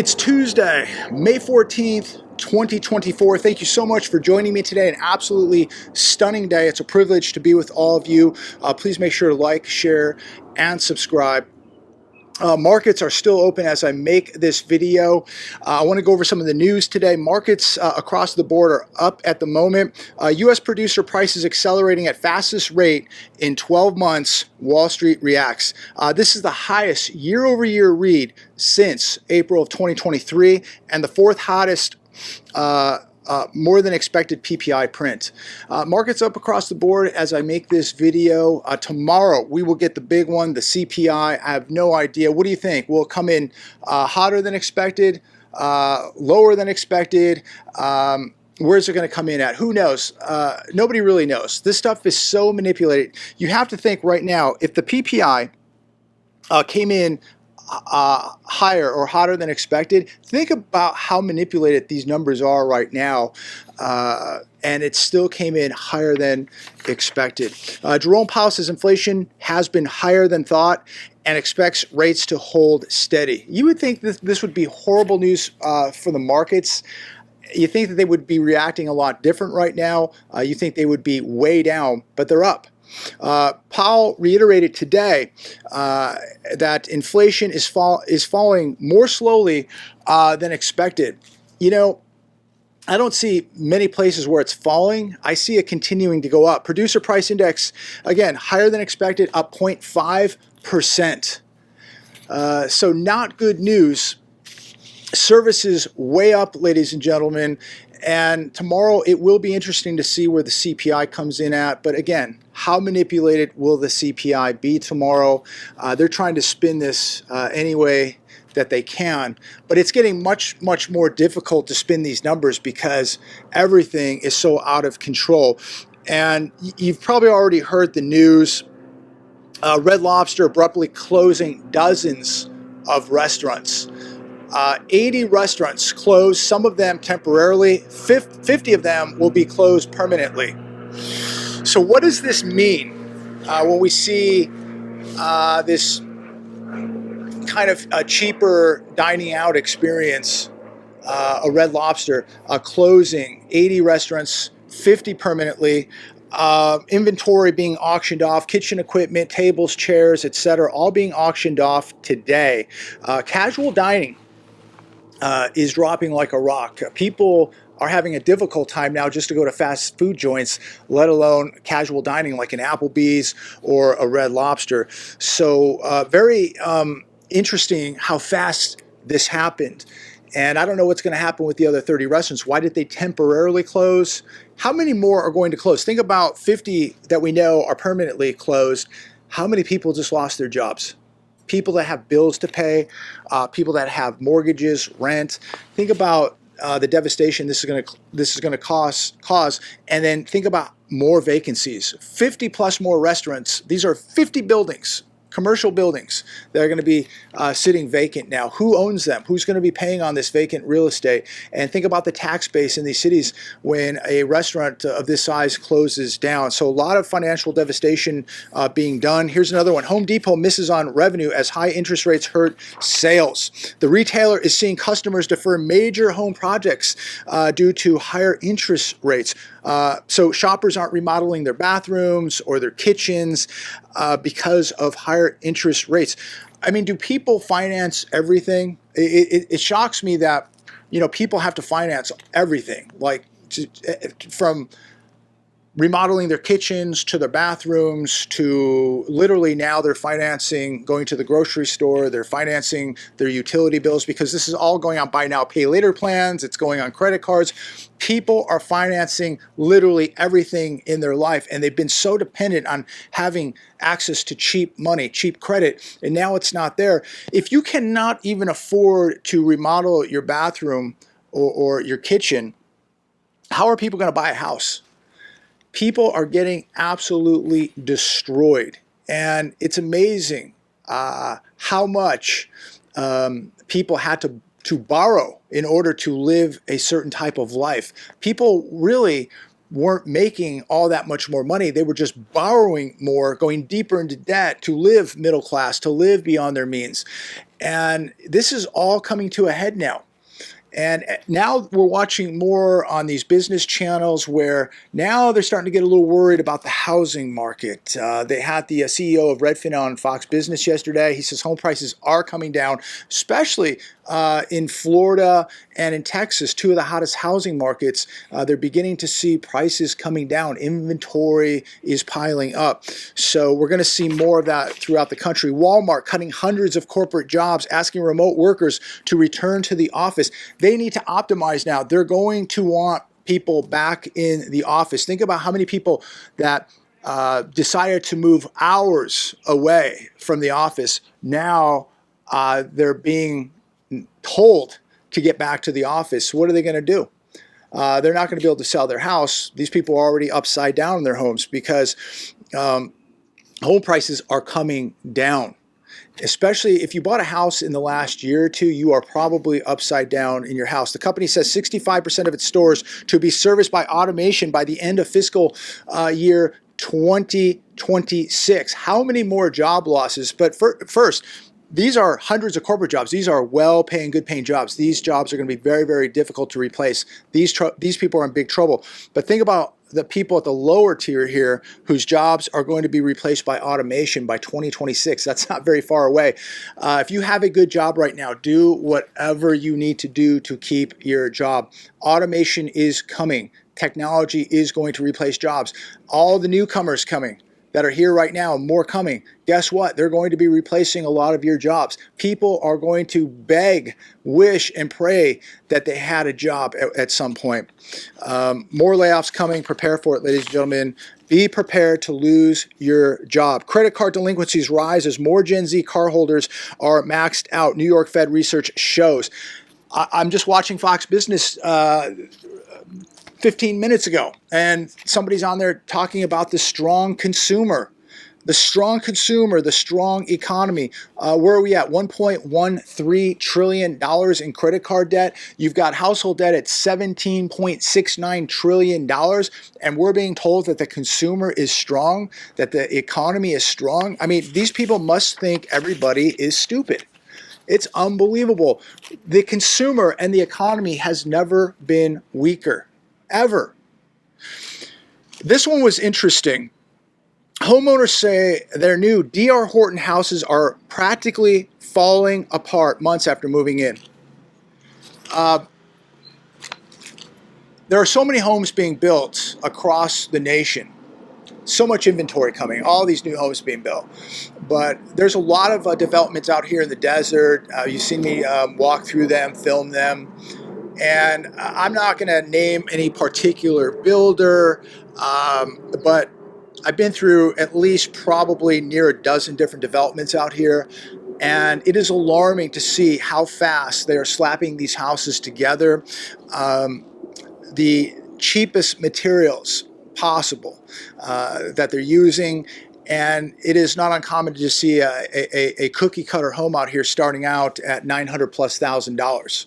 It's Tuesday, May 14th, 2024. Thank you so much for joining me today. An absolutely stunning day. It's a privilege to be with all of you. Please make sure to like, share, and subscribe. Markets are still open as I make this video. I want to go over some of the news today. Markets across the board are up at the moment. U.S. producer prices accelerating at fastest rate in 12 months. Wall Street reacts. This is the highest year-over-year read since April of 2023 and the fourth hottest more than expected PPI print. Markets up across the board as I make this video. Tomorrow we will get the big one, the CPI. I have no idea. What do you think? Will it come in hotter than expected, lower than expected? Where's it going to come in at? Who knows? Nobody really knows. This stuff is so manipulated. You have to think right now, if the PPI came in higher or hotter than expected, think about how manipulated these numbers are right now, and it still came in higher than expected. Jerome Powell says inflation has been higher than thought and expects rates to hold steady. You would think this would be horrible news for the markets. You think that they would be reacting a lot different right now. You think they would be way down, but they're up. Powell reiterated today that inflation is falling more slowly than expected. You know, I don't see many places where it's falling. I see it continuing to go up. Producer price index, again, higher than expected, up 0.5%. So not good news. Services way up, ladies and gentlemen. And tomorrow it will be interesting to see where the CPI comes in at. But again, how manipulated will the CPI be tomorrow? They're trying to spin this any way that they can. But it's getting much more difficult to spin these numbers because everything is so out of control. And you've probably already heard the news. Red Lobster abruptly closing dozens of restaurants. 80 restaurants closed, some of them temporarily. 50 of them will be closed permanently. So what does this mean when we see this kind of a cheaper dining out experience, a Red Lobster closing 80 restaurants, 50 permanently, inventory being auctioned off, kitchen equipment, tables, chairs, etc., all being auctioned off today. Casual dining is dropping like a rock. People are having a difficult time now just to go to fast food joints, let alone casual dining like an Applebee's or a Red Lobster. So very interesting how fast this happened. And I don't know what's going to happen with the other 30 restaurants. Why did they temporarily close? How many more are going to close? Think about 50 that we know are permanently closed. How many people just lost their jobs? People that have bills to pay, people that have mortgages, rent. Think about the devastation this is going to cause, and then think about more vacancies. 50 plus more restaurants. These are 50 buildings, commercial buildings that are going to be sitting vacant now. Who owns them? Who's going to be paying on this vacant real estate? And think about the tax base in these cities when a restaurant of this size closes down. So a lot of financial devastation being done. Here's another one. Home Depot misses on revenue as high interest rates hurt sales. The retailer is seeing customers defer major home projects due to higher interest rates. So shoppers aren't remodeling their bathrooms or their kitchens because of higher interest rates. I mean, do people finance everything? It shocks me that, you know, people have to finance everything, like from remodeling their kitchens to their bathrooms to literally now they're financing going to the grocery store, they're financing their utility bills because this is all going on buy now, pay later plans, it's going on credit cards. People are financing literally everything in their life, and they've been so dependent on having access to cheap money, cheap credit, and now it's not there. If you cannot even afford to remodel your bathroom or your kitchen, how are people going to buy a house? People are getting absolutely destroyed, and it's amazing how much people had to borrow in order to live a certain type of life. People really weren't making all that much more money. They were just borrowing more, going deeper into debt to live middle class, to live beyond their means. And this is all coming to a head now. And now we're watching more on these business channels where now they're starting to get a little worried about the housing market. They had the CEO of Redfin on Fox Business yesterday. He says home prices are coming down, especially in Florida and in Texas, two of the hottest housing markets. They're beginning to see prices coming down. Inventory is piling up. So we're going to see more of that throughout the country. Walmart cutting hundreds of corporate jobs, asking remote workers to return to the office. They need to optimize now. They're going to want people back in the office. Think about how many people that decided to move hours away from the office. Now they're being told to get back to the office. What are they going to do? They're not going to be able to sell their house. These people are already upside down in their homes because home prices are coming down. Especially if you bought a house in the last year or two, you are probably upside down in your house. The company says 65% of its stores to be serviced by automation by the end of fiscal year 2026. How many more job losses? But first, these are hundreds of corporate jobs. These are well-paying, good-paying jobs. These jobs are going to be very, very difficult to replace. These people are in big trouble. But think about the people at the lower tier here whose jobs are going to be replaced by automation by 2026. That's not very far away. If you have a good job right now, do whatever you need to do to keep your job. Automation is coming. Technology is going to replace jobs. All the newcomers coming that are here right now, more coming. Guess what? They're going to be replacing a lot of your jobs. People are going to beg, wish, and pray that they had a job at some point. More layoffs coming. Prepare for it, ladies and gentlemen. Be prepared to lose your job. Credit card delinquencies rise as more Gen Z car holders are maxed out. New York Fed research shows. I'm just watching Fox Business 15 minutes ago, and somebody's on there talking about the strong consumer, the strong economy. Where are we at? $1.13 trillion in credit card debt. You've got household debt at $17.69 trillion, and we're being told that the consumer is strong, that the economy is strong. I mean, these people must think everybody is stupid. It's unbelievable. The consumer and the economy has never been weaker. Ever. This one was interesting. Homeowners say their new D.R. Horton houses are practically falling apart months after moving in. There are so many homes being built across the nation. So much inventory coming, all these new homes being built. But there's a lot of developments out here in the desert. You've seen me walk through them, film them. And I'm not going to name any particular builder, but I've been through at least probably near a dozen different developments out here. And it is alarming to see how fast they are slapping these houses together. The cheapest materials possible that they're using. And it is not uncommon to just see a cookie cutter home out here starting out at $900,000+.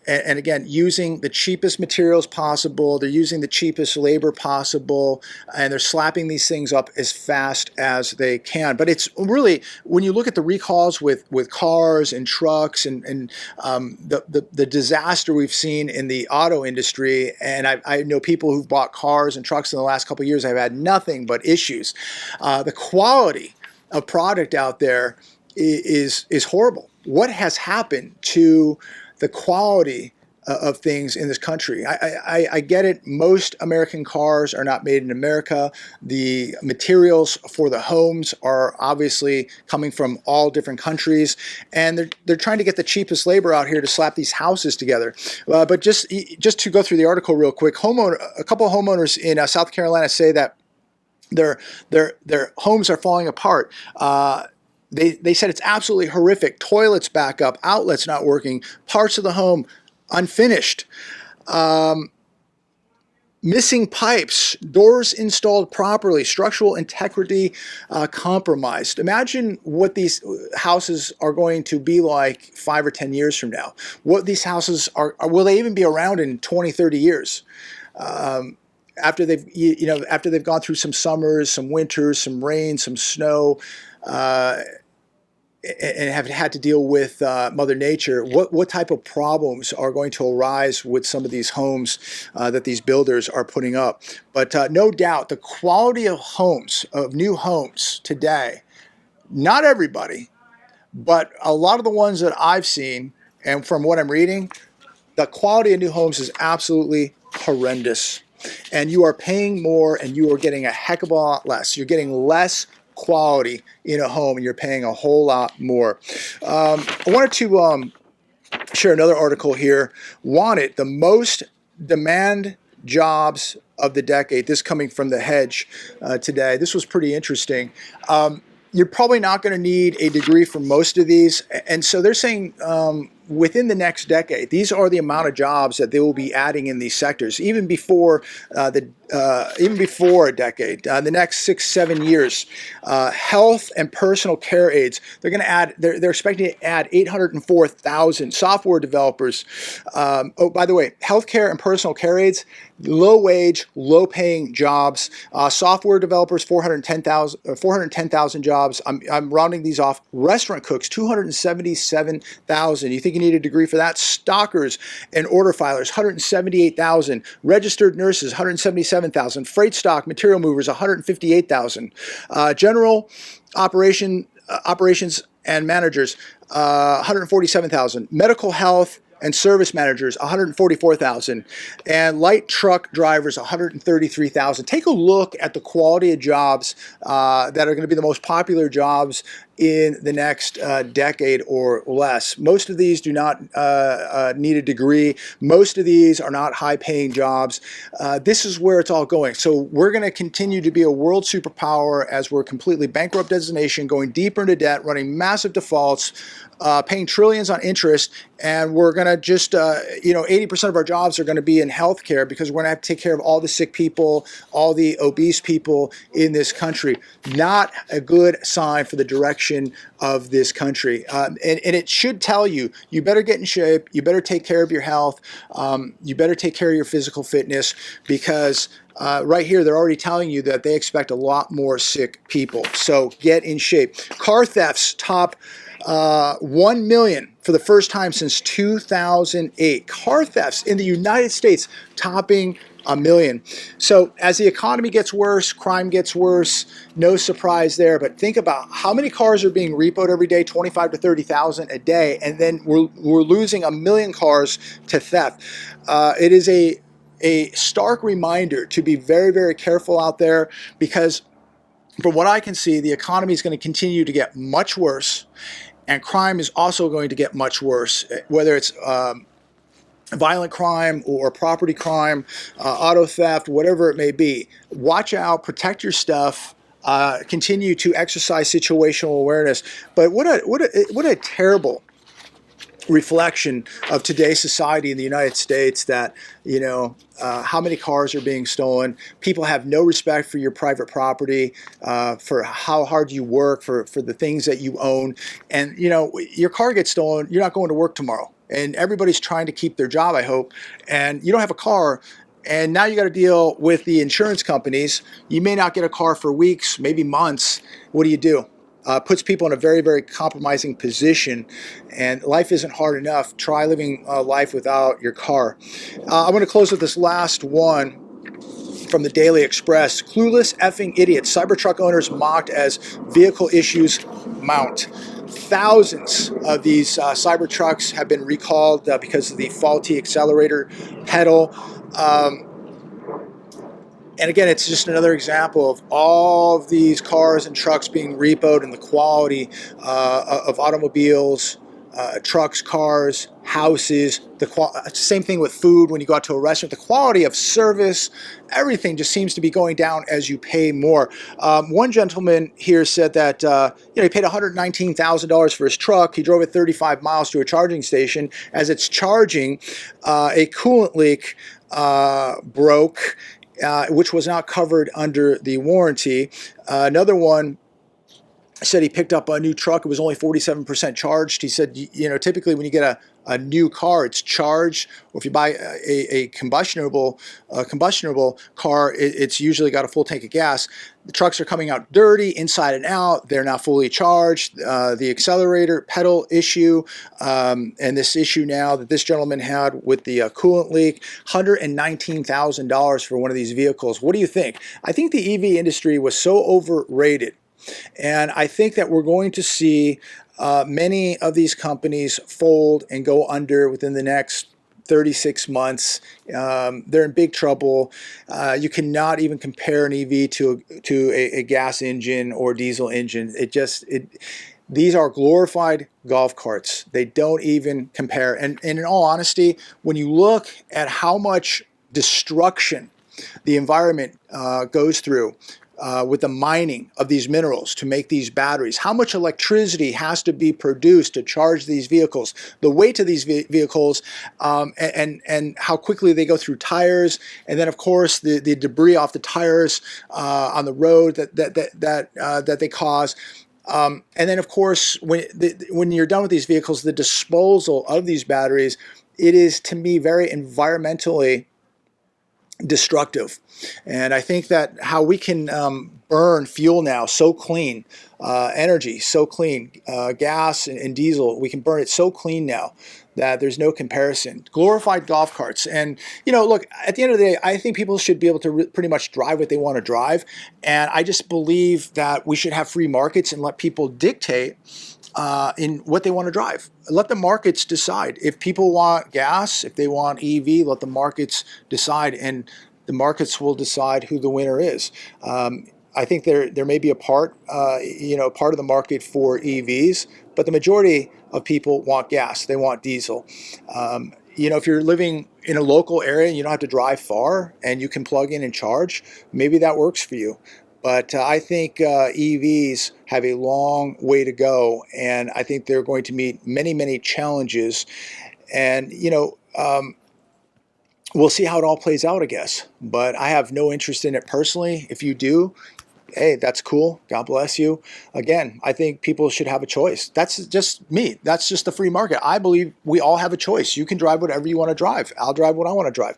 And again, using the cheapest materials possible. They're using the cheapest labor possible, and they're slapping these things up as fast as they can. But it's really, when you look at the recalls with cars and trucks and the disaster we've seen in the auto industry, and I know people who've bought cars and trucks in the last couple of years have had nothing but issues. The quality of product out there is horrible. What has happened to the quality of things in this country? I get it. Most American cars are not made in America. The materials for the homes are obviously coming from all different countries, and they're trying to get the cheapest labor out here to slap these houses together. But just to go through the article real quick, a couple of homeowners in South Carolina say that their homes are falling apart. They said it's absolutely horrific. Toilets back up, outlets not working, parts of the home unfinished, missing pipes, doors installed properly, structural integrity compromised. Imagine what these houses are going to be like 5 or 10 years from now. What these houses will they even be around in 20, 30 years? After they've gone through some summers, some winters, some rain, some snow. and have had to deal with Mother Nature, what type of problems are going to arise with some of these homes that these builders are putting up. But no doubt, the quality of homes, of new homes today, not everybody, but a lot of the ones that I've seen, and from what I'm reading, the quality of new homes is absolutely horrendous. And you are paying more and you are getting a heck of a lot less. You're getting less quality in a home and you're paying a whole lot more. I wanted to share another article here. Wanted, the most demand jobs of the decade. This coming from The Hedge today. This was pretty interesting. You're probably not going to need a degree for most of these. And so they're saying within the next decade, these are the amount of jobs that they will be adding in these sectors, even before even before a decade, the next 6-7 years. Health and personal care aides, they're going to add. They're expecting to add 804,000 software developers. Oh, by the way, healthcare and personal care aides, low wage, low paying jobs. Software developers, 410,000 jobs. I'm rounding these off. Restaurant cooks, 277,000. You think you need a degree for that? Stockers and order filers, 178,000. Registered nurses, 177,000. Freight stock material movers, 158,000. General operations and managers, 147,000. Medical health and service managers, 144,000, and light truck drivers, 133,000. Take a look at the quality of jobs that are going to be the most popular jobs in the next decade or less. Most of these do not need a degree. Most of these are not high-paying jobs. This is where it's all going. So we're going to continue to be a world superpower as we're completely bankrupt as a nation, going deeper into debt, running massive defaults, paying trillions on interest, and we're going to just, 80% of our jobs are going to be in healthcare because we're going to have to take care of all the sick people, all the obese people in this country. Not a good sign for the direction of this country. And it should tell you, you better get in shape, you better take care of your health, you better take care of your physical fitness, because right here, they're already telling you that they expect a lot more sick people. So get in shape. Car thefts top 1 million for the first time since 2008. Car thefts in the United States topping 1 million. So as the economy gets worse, crime gets worse, no surprise there. But think about how many cars are being repoed every day, 25 to 30,000 a day, and then we're losing 1 million cars to theft. It is a stark reminder to be very, very careful out there, because from what I can see, the economy is going to continue to get much worse, and crime is also going to get much worse, whether it's violent crime or property crime, auto theft, whatever it may be. Watch out, protect your stuff, continue to exercise situational awareness. But what a terrible reflection of today's society in the United States, that how many cars are being stolen. People have no respect for your private property, for how hard you work, for the things that you own. And your car gets stolen, you're not going to work tomorrow, and everybody's trying to keep their job, I hope, and you don't have a car. And now you got to deal with the insurance companies. You may not get a car for weeks, maybe months. What do? Puts people in a very, very compromising position, and life isn't hard enough. Try living life without your car. I'm going to close with this last one from the Daily Express. Clueless effing idiots. Cybertruck owners mocked as vehicle issues mount. Thousands of these Cybertrucks have been recalled because of the faulty accelerator pedal. And again, it's just another example of all of these cars and trucks being repoed, and the quality of automobiles, trucks, cars, houses. Same thing with food. When you go out to a restaurant, the quality of service, everything just seems to be going down as you pay more. One gentleman here said that he paid $119,000 for his truck. He drove it 35 miles to a charging station. As it's charging, a coolant leak broke, which was not covered under the warranty. Another one said he picked up a new truck. It was only 47% charged. He said, typically when you get a new car, it's charged. Or if you buy a combustible car, it's usually got a full tank of gas. The trucks are coming out dirty inside and out. They're not fully charged. The accelerator pedal issue, and this issue now that this gentleman had with the coolant leak, $119,000 for one of these vehicles. What do you think? I think the EV industry was so overrated. And I think that we're going to see many of these companies fold and go under within the next 36 months. They're in big trouble. You cannot even compare an EV to a gas engine or diesel engine. These are glorified golf carts. They don't even compare. And in all honesty, when you look at how much destruction the environment goes through with the mining of these minerals to make these batteries, how much electricity has to be produced to charge these vehicles, the weight of these vehicles, and how quickly they go through tires, and then of course the debris off the tires on the road that they cause. And then of course when you're done with these vehicles, the disposal of these batteries, it is to me very environmentally destructive. And I think that how we can burn fuel now so clean, energy so clean, gas and diesel, we can burn it so clean now that there's no comparison. Glorified golf carts. And look, at the end of the day, I think people should be able to pretty much drive what they want to drive. And I just believe that we should have free markets and let people dictate in what they want to drive. Let the markets decide. If people want gas, if they want EV, let the markets decide, and the markets will decide who the winner is. I think there may be a part of the market for EVs, but the majority of people want gas. They want diesel. If you're living in a local area and you don't have to drive far and you can plug in and charge, maybe that works for you. But I think EVs have a long way to go, and I think they're going to meet many, many challenges. And, we'll see how it all plays out, I guess. But I have no interest in it personally. If you do, hey, that's cool. God bless you. Again, I think people should have a choice. That's just me. That's just the free market. I believe we all have a choice. You can drive whatever you want to drive. I'll drive what I want to drive.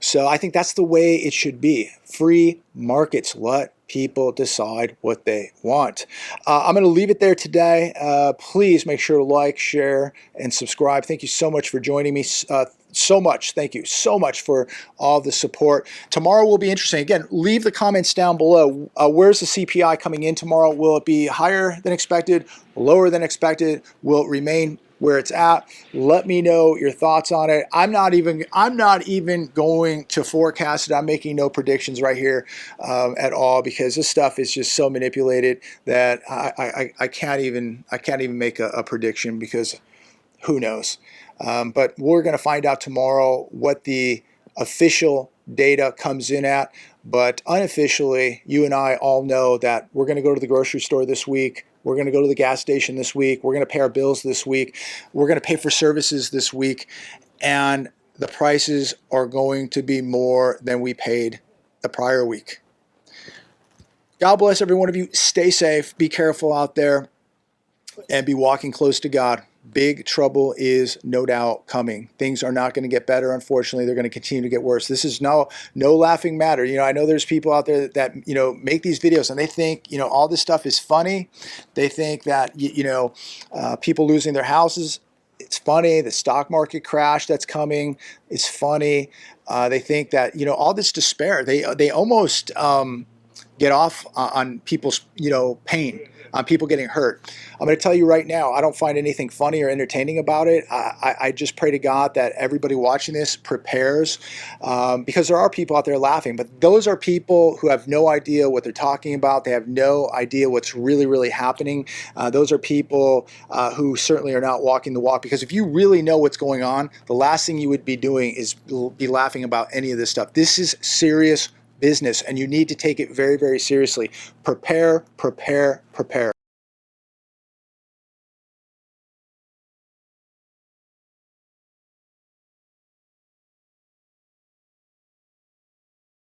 So I think that's the way it should be. Free markets. Let people decide what they want. I'm going to leave it there today. Please make sure to like, share, and subscribe. Thank you so much for joining me. Thank you so much for all the support. Tomorrow will be interesting. Again, leave the comments down below. Where's the CPI coming in tomorrow? Will it be higher than expected, lower than expected? Will it remain where it's at? Let me know your thoughts on it. I'm not even going to forecast it. I'm making no predictions right here at all, because this stuff is just so manipulated that I can't even make a prediction, because who knows. But we're going to find out tomorrow what the official data comes in at. But unofficially, you and I all know that we're going to go to the grocery store this week. We're going to go to the gas station this week. We're going to pay our bills this week. We're going to pay for services this week. And the prices are going to be more than we paid the prior week. God bless every one of you. Stay safe. Be careful out there. And be walking close to God. Big trouble is no doubt coming. Things are not going to get better. Unfortunately, they're going to continue to get worse. This is no laughing matter. I know there's people out there that make these videos and they think all this stuff is funny. They think that people losing their houses, it's funny. The stock market crash that's coming, it's funny. They think that all this despair. They almost get off on people's pain, on people getting hurt. I'm going to tell you right now, I don't find anything funny or entertaining about it. I just pray to God that everybody watching this prepares, because there are people out there laughing, but those are people who have no idea what they're talking about. They have no idea what's really, really happening. Those are people who certainly are not walking the walk, because if you really know what's going on, the last thing you would be doing is be laughing about any of this stuff. This is serious business, and you need to take it very, very seriously. Prepare, prepare, prepare.